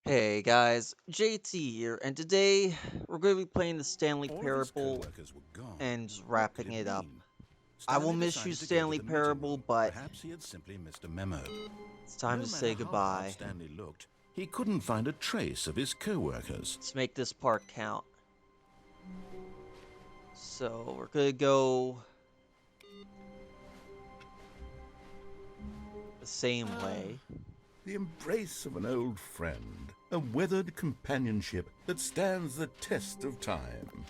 Hey guys, JT here, and today we're going to be playing the Stanley All of his Parable co-workers were gone. and just What could wrapping it it up. mean? I will Stanley miss you, decided to go to Stanley the meeting Parable, room. but Perhaps he had simply missed a memo. it's time No to matter say how hard goodbye. Stanley looked, he couldn't find a trace of his co-workers. Let's make this part count. So we're going to go the same way. The embrace of an old friend, a weathered companionship that stands the test of time.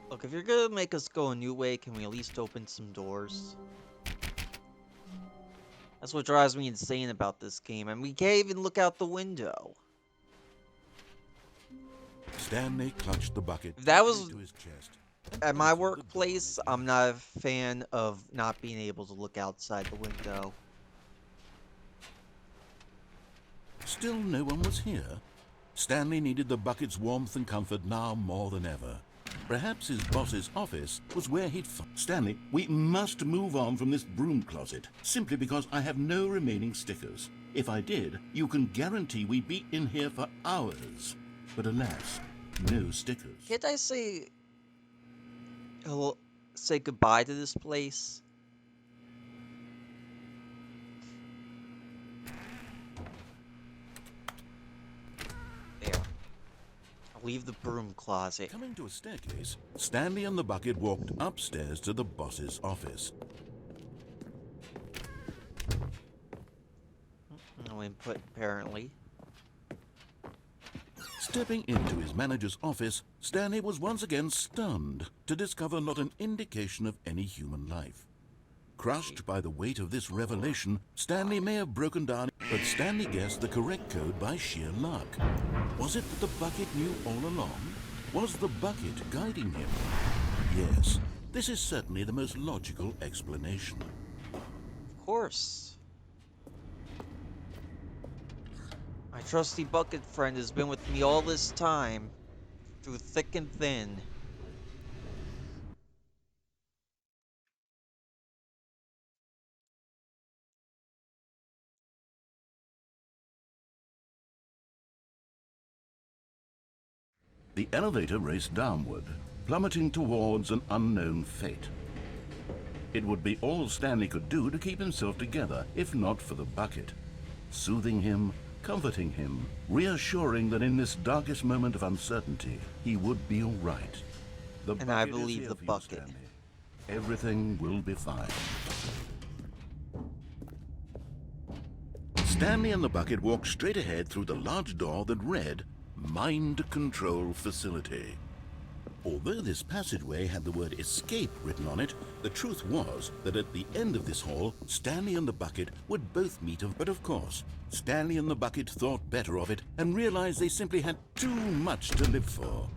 Look, if you're going to make us go a new way, can we at least open some doors? That's what drives me insane about this game, and we can't even look out the window. Stanley clutched the bucket If that tightly was to his chest. at my workplace, I'm not a fan of not being able to look outside the window. Still no one was here. Stanley needed the bucket's warmth and comfort now more than ever. Perhaps his boss's office was where he'd find... Stanley, we must move on from this broom closet, simply because I have no remaining stickers. If I did, you can guarantee we'd be in here for hours. But alas, no stickers. Can't I say hello, say goodbye to this place? There. I'll leave the broom closet. Coming to a staircase, Stanley and the bucket walked upstairs to the boss's office. No input, apparently. Stepping into his manager's office, Stanley was once again stunned to discover not an indication of any human life. Crushed by the weight of this revelation, Stanley may have broken down, but Stanley guessed the correct code by sheer luck. Was it that the bucket knew all along? Was the bucket guiding him? Yes, this is certainly the most logical explanation. Of course. My trusty bucket friend has been with me all this time, through thick and thin. The elevator raced downward, plummeting towards an unknown fate. It would be all Stanley could do to keep himself together, if not for the bucket. Soothing him, comforting him, reassuring that in this darkest moment of uncertainty, he would be all right. The And I bucket is believe here the for you, bucket. Stanley. Everything will be fine. Stanley and the bucket walked straight ahead through the large door that read, Mind Control Facility. Although this passageway had the word escape written on it, the truth was that at the end of this hall, Stanley and the bucket would both meet. But of course, Stanley and the bucket thought better of it and realized they simply had too much to live for.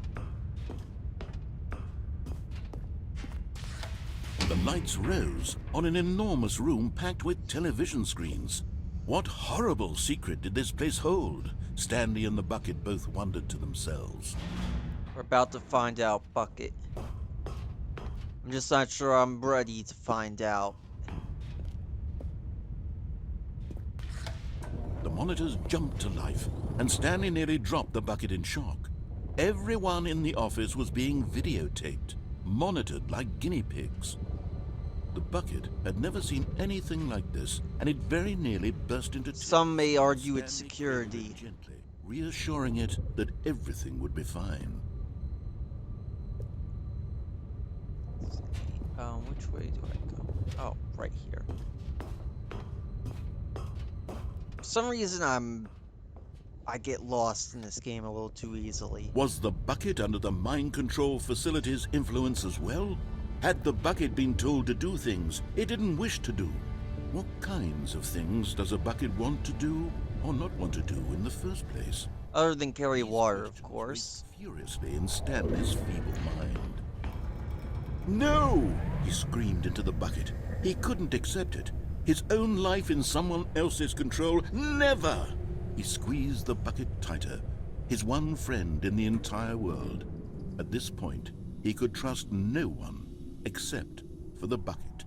The lights rose on an enormous room packed with television screens. What horrible secret did this place hold? Stanley and the bucket both wondered to themselves. We're about to find out, Bucket. I'm just not sure I'm ready to find out. The monitors jumped to life, and Stanley nearly dropped the bucket in shock. Everyone in the office was being videotaped, monitored like guinea pigs. The bucket had never seen anything like this, and it very nearly burst into tears. Some may argue it's Stanley security. cradled it gently, reassuring it that everything would be fine. Which way do I go? Oh, right here. For some reason, I get lost in this game a little too easily. Was the bucket under the mind control facility's influence as well? Had the bucket been told to do things it didn't wish to do? What kinds of things does a bucket want to do or not want to do in the first place? Other than carry These water, of questions course. raced furiously in Stanley's feeble mind. No! He screamed into the bucket. He couldn't accept it. His own life in someone else's control, never! He squeezed the bucket tighter. His one friend in the entire world. At this point, he could trust no one except for the bucket.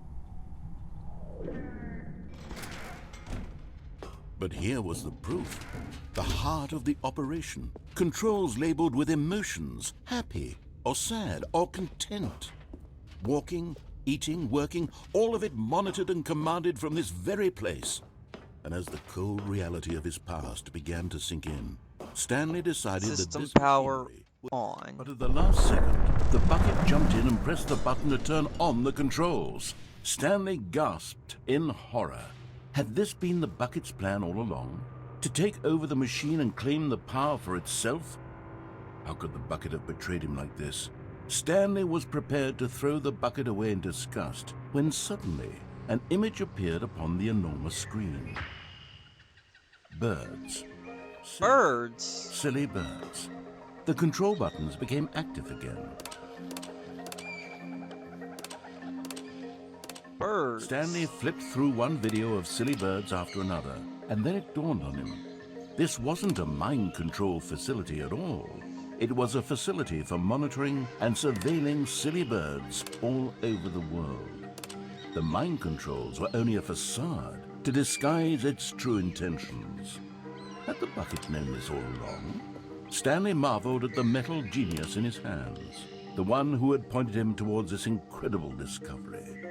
But here was the proof. The heart of the operation. Controls labeled with emotions, happy or sad or content. Walking, eating, working, all of it monitored and commanded from this very place. And as the cold reality of his past began to sink in, Stanley decided System that this power machinery on. But at the last second, the bucket jumped in and pressed the button to turn on the controls. Stanley gasped in horror. Had this been the bucket's plan all along? To take over the machine and claim the power for itself? How could the bucket have betrayed him like this? Stanley was prepared to throw the bucket away in disgust when suddenly an image appeared upon the enormous screen. Birds. Birds? Silly birds. The control buttons became active again. Birds. Stanley flipped through one video of silly birds after another, and then it dawned on him. This wasn't a mind control facility at all. It was a facility for monitoring and surveilling silly birds all over the world. The mind controls were only a facade to disguise its true intentions. Had the bucket known this all along? Stanley marveled at the metal genius in his hands, the one who had pointed him towards this incredible discovery.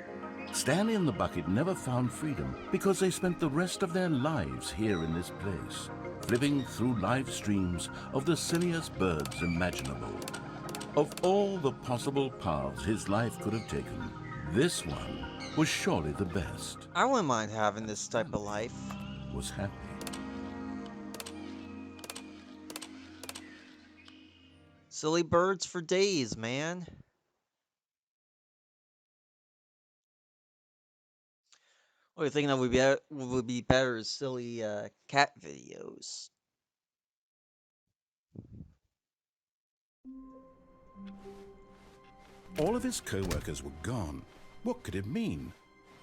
Stanley and the bucket never found freedom because they spent the rest of their lives here in this place, flipping through live streams of the silliest birds imaginable. Of all the possible paths his life could have taken, this one was surely the best. I wouldn't mind having this type of life. Was happy. Silly birds for days, man. Only thing that would be better is silly cat videos. All of his co-workers were gone. What could it mean?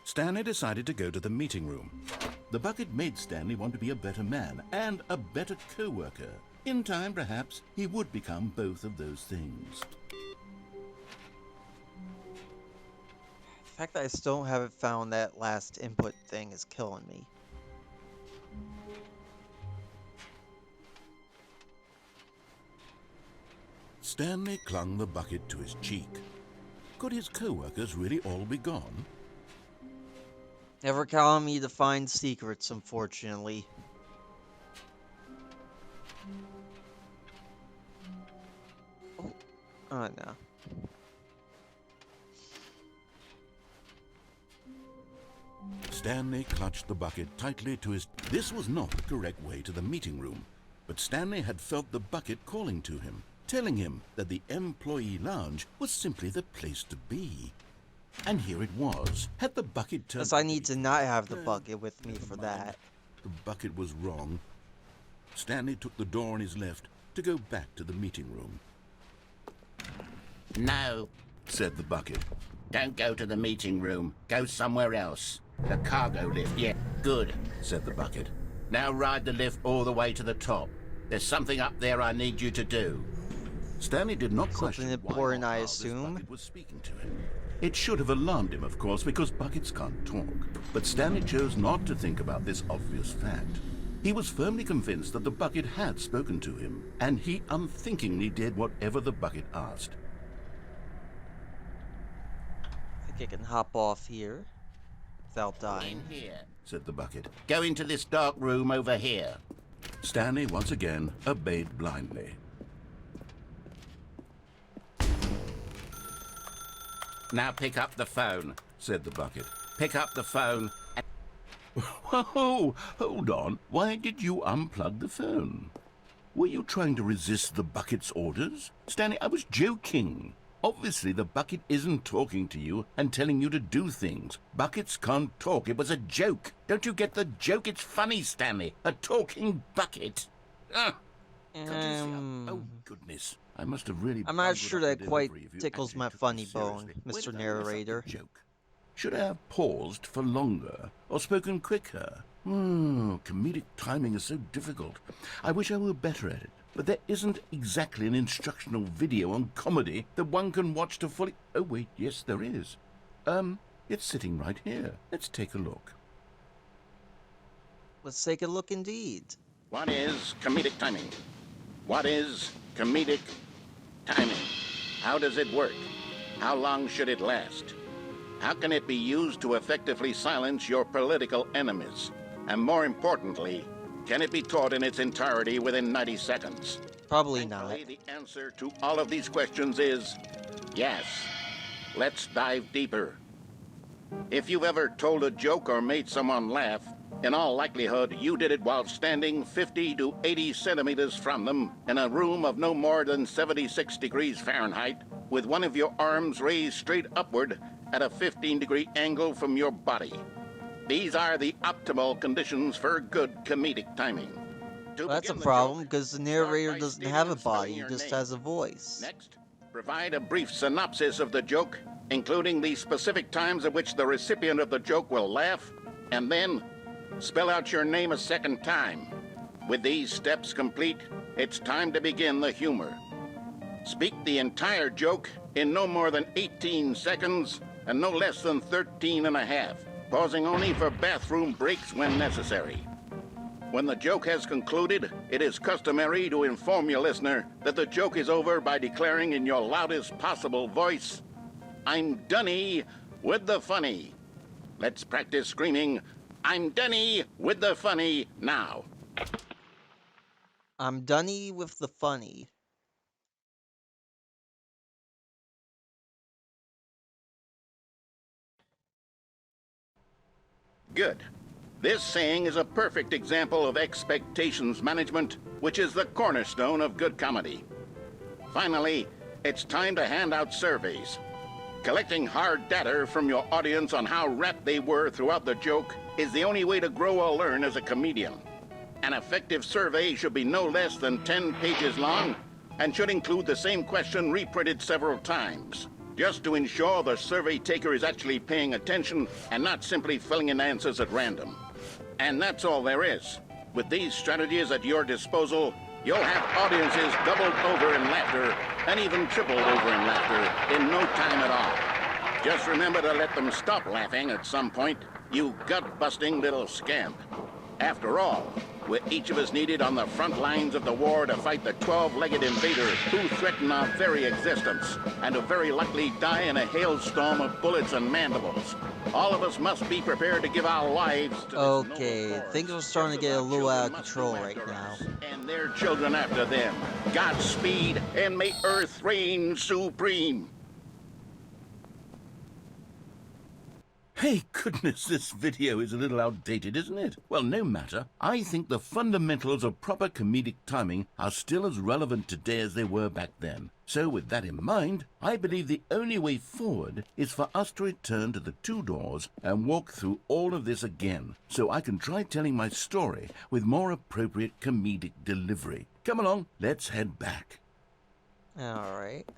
Stanley decided to go to the meeting room. The bucket made Stanley want to be a better man and a better co-worker. In time, perhaps, he would become both of those things. The fact that I still haven't found that last input thing is killing me. Stanley clung the bucket to his cheek. Could his co-workers really all be gone? Never count on me to find secrets, unfortunately. Oh no. Stanley clutched the bucket tightly to his... This was not the correct way to the meeting room, but Stanley had felt the bucket calling to him, telling him that the employee lounge was simply the place to be. And here it was. Had the bucket turned... Guess I need to not have the bucket with me for that. The bucket was wrong. Stanley took the door on his left to go back to the meeting room. No, Said the bucket. don't go to the meeting room. Go somewhere else. The cargo lift, yeah, good. Said the bucket. Now ride the lift all the way to the top. There's something up there I need you to do. Stanley did not Something question important, why or I how this assume. bucket was speaking to him. It should have alarmed him, of course, because buckets can't talk. But Stanley chose not to think about this obvious fact. He was firmly convinced that the bucket had spoken to him, and he unthinkingly did whatever the bucket asked. I think I can hop off here without dying. In here. Said the bucket. Go into this dark room over here. Stanley once again obeyed blindly. Now pick up the phone. Said the bucket. Pick up the phone. Whoa! Hold on. Why did you unplug the phone? Were you trying to resist the bucket's orders? Stanley, I was joking. Obviously, the bucket isn't talking to you and telling you to do things. Buckets can't talk. It was a joke. Don't you get the joke? It's funny, Stanley. A talking bucket. Ah. Oh, goodness. I must have really... I'm not bungled sure up the that quite delivery if you tickles actually my took funny this bone, seriously. When Mr. did I mess up the Narrator. joke? Should I have paused for longer or spoken quicker? Comedic timing is so difficult. I wish I were better at it. But there isn't exactly an instructional video on comedy that one can watch to fully... Oh, wait, yes, there is. It's sitting right here. Let's take a look. Let's take a look indeed. What is comedic timing? What is comedic timing? How does it work? How long should it last? How can it be used to effectively silence your political enemies? And more importantly, can it be taught in its entirety within 90 seconds? Probably not. Thankfully, the answer to all of these questions is yes. Let's dive deeper. If you've ever told a joke or made someone laugh, in all likelihood, you did it while standing 50 to 80 centimeters from them in a room of no more than 76 degrees Fahrenheit, with one of your arms raised straight upward at a 15-degree angle from your body. These are the optimal conditions for good comedic timing. Well, that's a problem because the narrator doesn't have a body, he just has a voice. Next, provide a brief synopsis of the joke, including the specific times at which the recipient of the joke will laugh, and then spell out your name a second time. With these steps complete, it's time to begin the humor. Speak the entire joke in no more than 18 seconds and no less than 13 and a half, pausing only for bathroom breaks when necessary. When the joke has concluded, it is customary to inform your listener that the joke is over by declaring in your loudest possible voice, "I'm dunny with the funny." Let's practice screaming, "I'm dunny with the funny" now. I'm dunny with the funny. Good. This saying is a perfect example of expectations management, which is the cornerstone of good comedy. Finally, it's time to hand out surveys. Collecting hard data from your audience on how rapt they were throughout the joke is the only way to grow or learn as a comedian. An effective survey should be no less than 10 pages long and should include the same question reprinted several times, just to ensure the survey taker is actually paying attention and not simply filling in answers at random. And that's all there is. With these strategies at your disposal, you'll have audiences doubled over in laughter and even tripled over in laughter in no time at all. Just remember to let them stop laughing at some point, you gut-busting little scamp. After all, we're each of us needed on the front lines of the war to fight the 12-legged invader who threaten our very existence, and who very likely die in a hailstorm of bullets and mandibles. All of us must be prepared to give our lives to this Okay, noble cause. things are starting to get a little out of control right now. And their children after them. Godspeed, and may Earth reign supreme. Hey, goodness, this video is a little outdated, isn't it? Well, no matter. I think the fundamentals of proper comedic timing are still as relevant today as they were back then. So with that in mind, I believe the only way forward is for us to return to the two doors and walk through all of this again, so I can try telling my story with more appropriate comedic delivery. Come along, let's head back. Alright.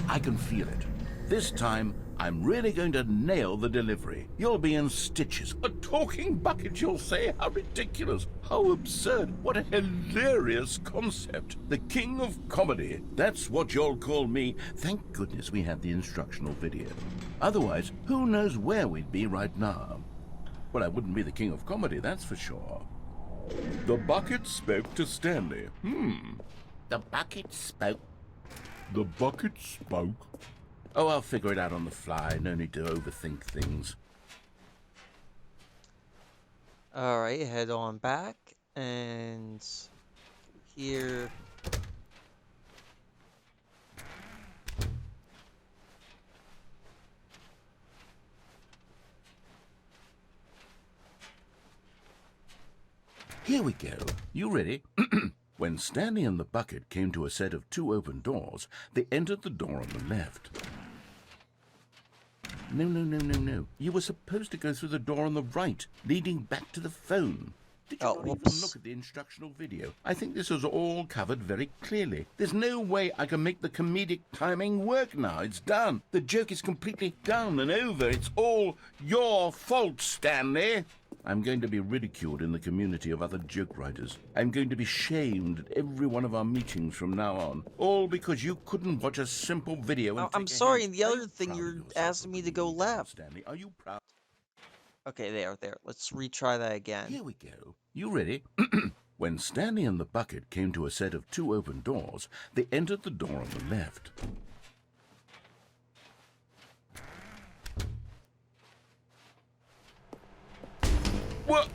I can feel it. This time, I'm really going to nail the delivery. You'll be in stitches. A talking bucket, you'll say? How ridiculous. How absurd. What a hilarious concept. The king of comedy. That's what you'll call me. Thank goodness we had the instructional video. Otherwise, who knows where we'd be right now. Well, I wouldn't be the king of comedy, that's for sure. The bucket spoke to Stanley. The bucket spoke. The bucket spoke. Oh, I'll figure it out on the fly. No need to overthink things. Alright, head on back. And here. Here we go. You ready? When Stanley and the bucket came to a set of two open doors, they entered the door on the left. No. You were supposed to go through the door on the right, leading back to the phone. Did you not even whoops. look at the instructional video? I think this was all covered very clearly. There's no way I can make the comedic timing work now. It's done. The joke is completely done and over. It's all your fault, Stanley. I'm going to be ridiculed in the community of other joke writers. I'm going to be shamed at every one of our meetings from now on. All because you couldn't watch a simple video and I'm take a sorry, hint. and the Are other you thing proud of you're yourself asking for me to putting go me down, left. Stanley? Are you proud? Okay, there. Let's retry that again. Here we go. You ready? When Stanley and the bucket came to a set of 2 open doors, they entered the door on the left. What?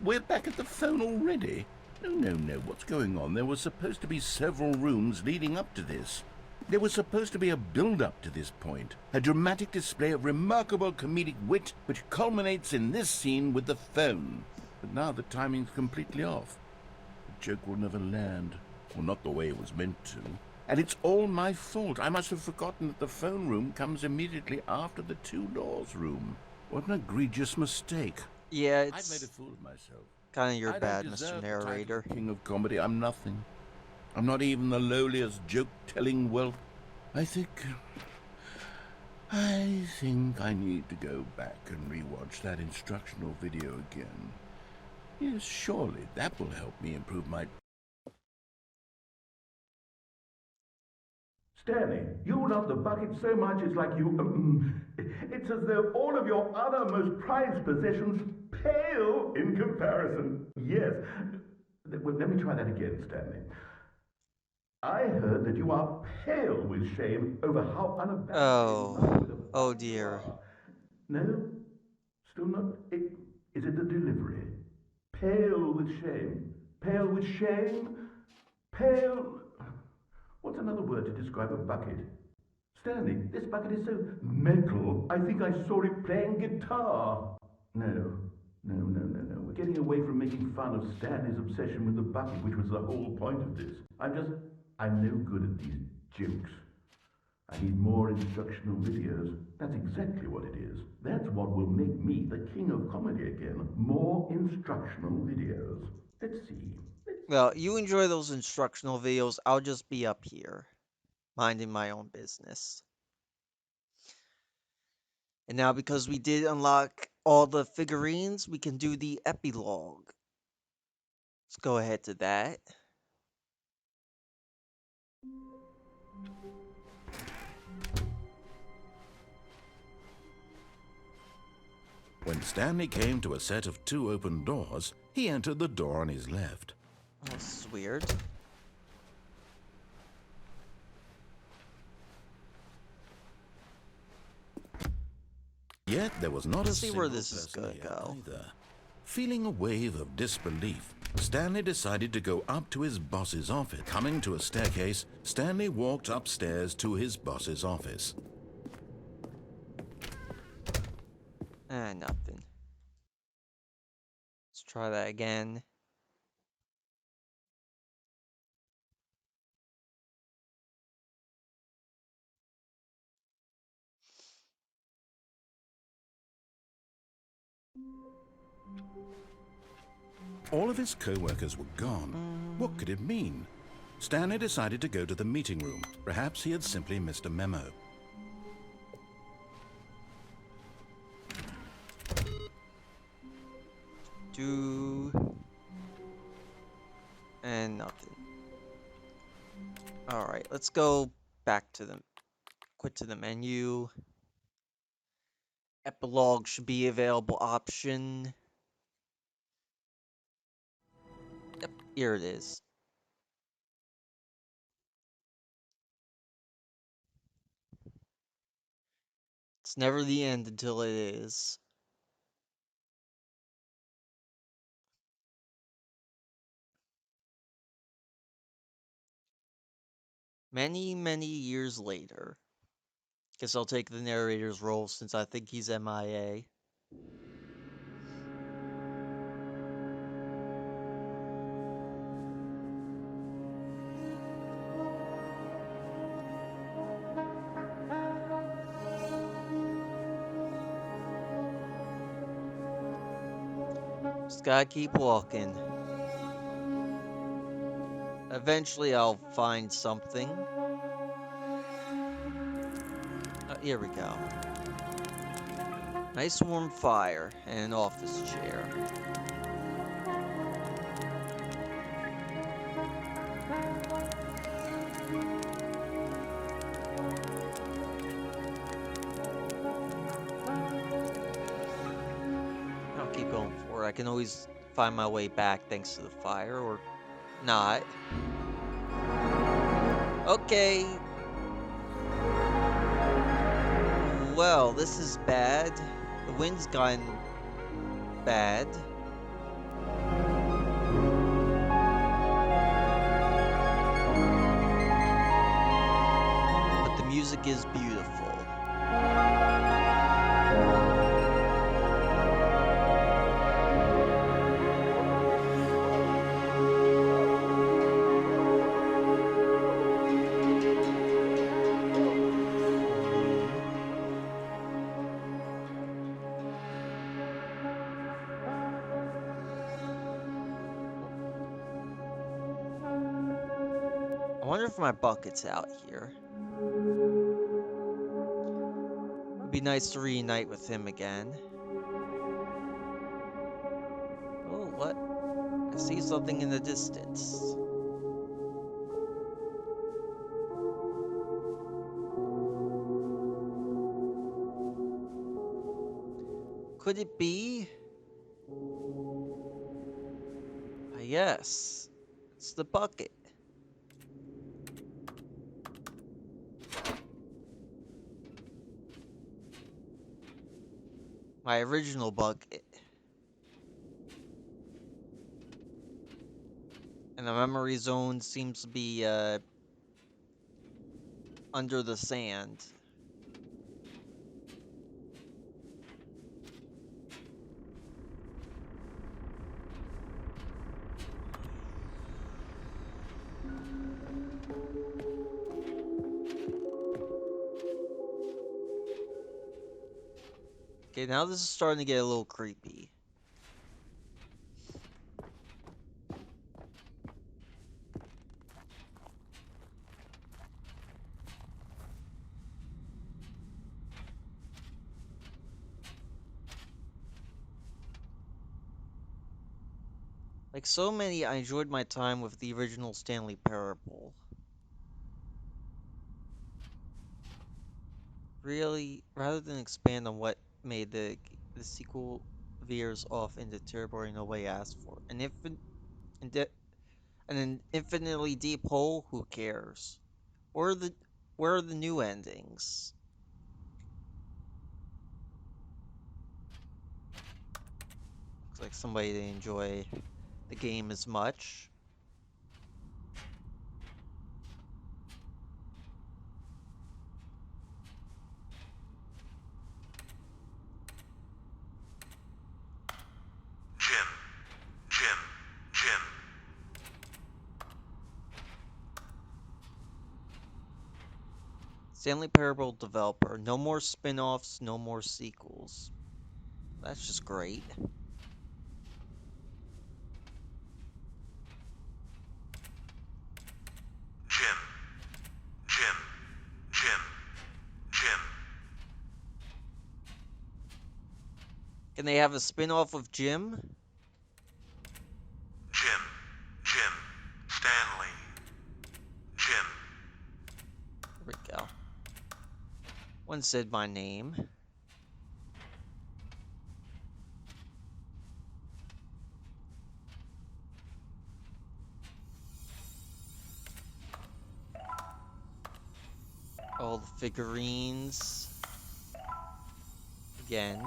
We're back at the phone already? No. What's going on? There were supposed to be several rooms leading up to this. There was supposed to be a build-up to this point, a dramatic display of remarkable comedic wit which culminates in this scene with the phone. But now the timing's completely off. The joke will never land, or not the way it was meant to. And it's all my fault. I must have forgotten that the phone room comes immediately after the 2 doors room. What an egregious mistake. Yeah, I've made a it's fool of myself. kind of your I don't bad, Mr. deserve the title Narrator. of King of Comedy. I'm nothing. I'm not even the lowliest joke-telling whelp. I think I need to go back and rewatch that instructional video again. Yes, surely that will help me improve my... Stanley, you love the bucket so much it's like you... it's as though all of your other most prized possessions pale in comparison. Yes. Well, let me try that again, Stanley. I heard that you are pale with shame over how unabashedly in love with a Oh bucket you dear. are. No? Still not? Is it the delivery? Pale with shame. Pale with shame? Pale... What's another word to describe a bucket? Stanley, this bucket is so metal, I think I saw it playing guitar. No. We're getting away from making fun of Stanley's obsession with the bucket, which was the whole point of this. I'm no good at these jokes. I need more instructional videos. That's exactly what it is. That's what will make me the king of comedy again. More instructional videos. Let's see. Well, you enjoy those instructional videos. I'll just be up here, minding my own business. And now, because we did unlock all the figurines, we can do the epilogue. Let's go ahead to that. When Stanley came to a set of 2 open doors, he entered the door on his left. Oh, this is weird. Yet there was not a Let's see single where this is person gonna here go. either. Feeling a wave of disbelief, Stanley decided to go up to his boss's office. Coming to a staircase, Stanley walked upstairs to his boss's office. Nothing. Let's try that again. All of his co-workers were gone. What could it mean? Stanley decided to go to the meeting room. Perhaps he had simply missed a memo. And nothing. Alright, let's go back to quit to the menu. Epilogue should be available option. Yep, here it is. It's never the end until it is. Many years later. Guess I'll take the narrator's role since I think he's MIA. Just gotta keep walking. Eventually I'll find something. Here we go. Nice warm fire and an office chair. I'll keep going forward. I can always find my way back thanks to the fire, or not. Okay. Well, this is bad. The wind's gotten bad. But the music is beautiful. I wonder if my bucket's out here. It'd be nice to reunite with him again. Oh, what? I see something in the distance. Could it be? Ah, yes. It's the bucket. My original bucket. And the memory zone seems to be under the sand. Okay, now this is starting to get a little creepy. Like so many, I enjoyed my time with the original Stanley Parable. Really, rather than expand on what made the sequel veers off into territory nobody asked for. Indi- an infinitely deep hole, who cares? Where are the where are the new endings? Looks like somebody didn't enjoy the game as much. Jim, Jim, Jim. Stanley Parable developer, no more spin-offs, no more sequels. That's just great. Jim, Jim, Jim, Jim. Can they have a spin-off of Jim? Jim, Jim, Stanley, Jim. There we go. One said my name. All the figurines. Again.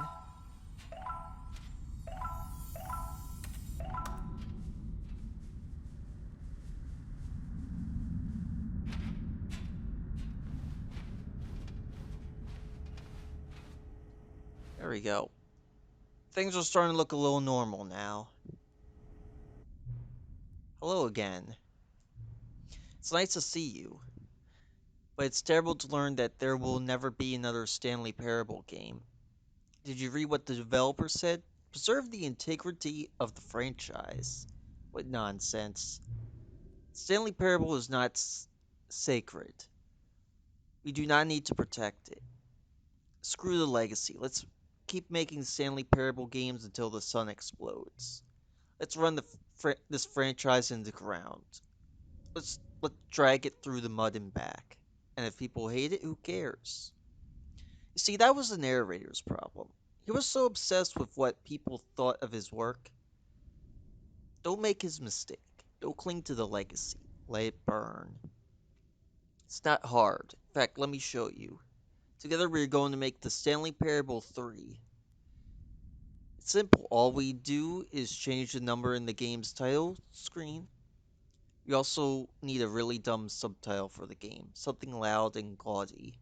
There we go. Things are starting to look a little normal now. Hello again. It's nice to see you. But it's terrible to learn that there will never be another Stanley Parable game. Did you read what the developer said? Preserve the integrity of the franchise. What nonsense. Stanley Parable is not sacred. We do not need to protect it. Screw the legacy. Let's keep making Stanley Parable games until the sun explodes. Let's run this franchise into the ground. Let's drag it through the mud and back. And if people hate it, who cares? You see, that was the narrator's problem. He was so obsessed with what people thought of his work. Don't make his mistake. Don't cling to the legacy. Let it burn. It's not hard. In fact, let me show you. Together we're going to make the Stanley Parable 3. It's simple. All we do is change the number in the game's title screen. We also need a really dumb subtitle for the game. Something loud and gaudy.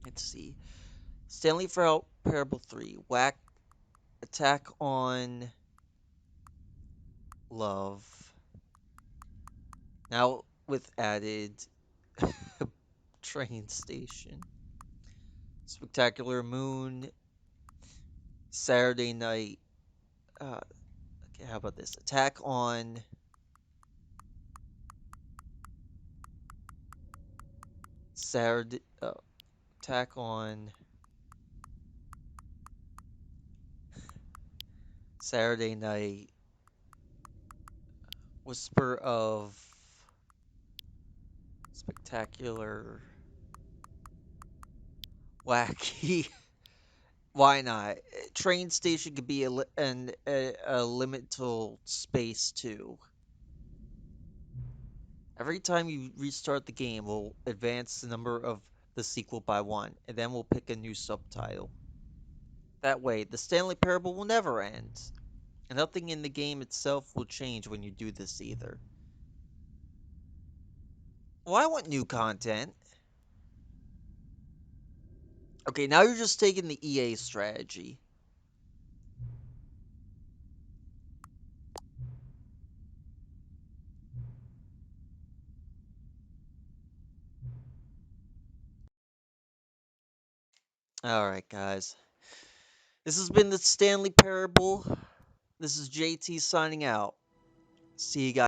Let's see. Stanley Parable 3. Whack attack on love. Now with added train station. Spectacular moon. Saturday night. Okay, how about this? Attack on Saturday. Attack on Saturday night. Whisper of spectacular wacky. Why not? Train station could be a liminal space too. Every time you restart the game, we'll advance the number of the sequel by one, and then we'll pick a new subtitle. That way, the Stanley Parable will never end, and nothing in the game itself will change when you do this either. Well, I want new content. Okay, now you're just taking the EA strategy. Alright, guys. This has been the Stanley Parable. This is JT signing out. See you guys.